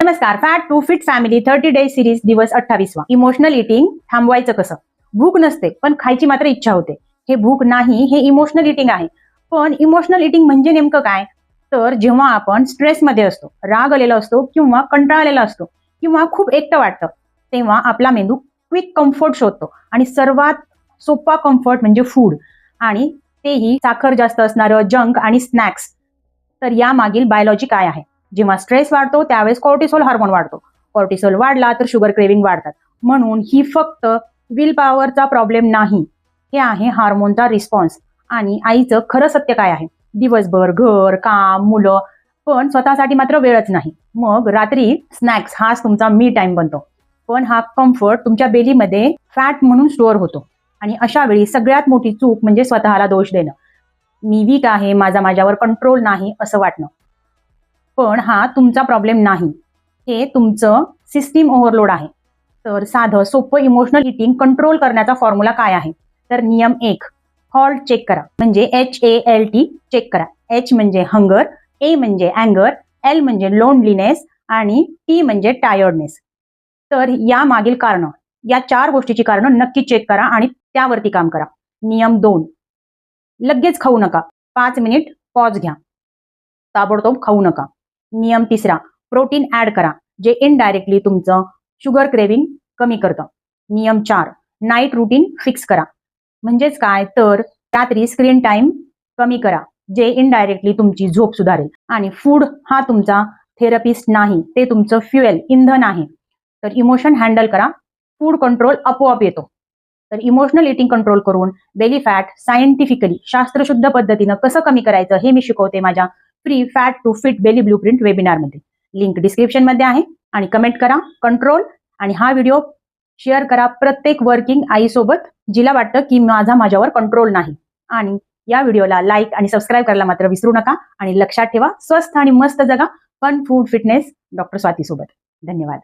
नमस्कार. Fat to fit family 30 day series दिवस 28वा. इमोशनल इटिंग थांबवायचं कसं? भूक नसते पण खायची मात्र इच्छा होते. हे भूक नाही, हे इमोशनल इटिंग आहे. पण इमोशनल इटिंग म्हणजे नेमकं काय? तर जेव्हा आपण स्ट्रेसमध्ये असतो, राग आलेला असतो किंवा कंटाळलेला असतो किंवा खूप एकटं वाटतं, तेव्हा आपला मेंदू क्विक कम्फर्ट शोधतो आणि सर्वात सोपा कम्फर्ट म्हणजे फूड, आणि तेही साखर जास्त असणारं जंक आणि स्नॅक्स. तर या मागील बायोलॉजी काय आहे? जेव्हा स्ट्रेस वाढतो त्यावेळेस कॉर्टिसोल हार्मोन वाढतो. कॉर्टिसोल वाढला तर शुगर क्रेविंग वाढतात. म्हणून ही फक्त विल पॉवरचा प्रॉब्लेम नाही, हे आहे हार्मोनचा रिस्पॉन्स. आणि आईचं खरं सत्य काय आहे? दिवसभर घर, काम, मुलं, पण स्वतःसाठी मात्र वेळच नाही. मग रात्री स्नॅक्स हाच तुमचा मी टाइम बनतो. पण हा कम्फर्ट तुमच्या बेलीमध्ये फॅट म्हणून स्टोअर होतो. आणि अशा वेळी सगळ्यात मोठी चूक म्हणजे स्वतःला दोष देणं. मी वीक आहे, माझ्यावर कंट्रोल नाही असं वाटणं. पण हा तुमचा प्रॉब्लेम नाही, हे तुमचं सिस्टीम ओव्हरलोड आहे. तर साधं सोपं इमोशनल इटिंग कंट्रोल करण्याचा फॉर्म्युला काय आहे? तर नियम 1, हॉल्ट चेक करा. म्हणजे HALT चेक करा. H म्हणजे हंगर, A म्हणजे अँगर, L म्हणजे लोनलीनेस आणि T म्हणजे टायर्डनेस. तर या मागील कारण, या 4 गोष्टीची कारणं नक्की चेक करा आणि त्यावरती काम करा. नियम 2, लगेच खाऊ नका. 5 मिनिट पॉज घ्या. ताबडतोब खाऊ नका. नियम 3, प्रोटीन ऍड करा, जे इनडायरेक्टली तुमचं शुगर क्रेविंग कमी करतं. नियम 4, नाईट रुटीन फिक्स करा. म्हणजेच काय? तर रात्री स्क्रीन टाइम कमी करा, जे इनडायरेक्टली तुमची झोप सुधारेल. आणि फूड हा तुमचा थेरपिस्ट नाही, ते तुमचं फ्युएल, इंधन आहे. तर इमोशन हँडल करा, फूड कंट्रोल आपोआप येतो. तर इमोशनल इटिंग कंट्रोल करून बेली फॅट सायंटिफिकली, शास्त्रशुद्ध पद्धतीनं कसं कमी करायचं हे मी शिकवते माझ्या free fat to fit belly blueprint वेबिनारमध्ये. लिंक डिस्क्रिप्शन मध्ये आहे. आणि कमेंट करा कंट्रोल, आणि हा व्हिडिओ शेअर करा प्रत्येक वर्किंग आईसोबत जिला वाटतं की माझ्यावर कंट्रोल नाही. आणि या व्हिडिओला लाईक आणि सबस्क्राईब करायला मात्र विसरू नका. आणि लक्षात ठेवा, स्वस्थ आणि मस्त जगा, fun food fitness doctor Swati सोबत. धन्यवाद.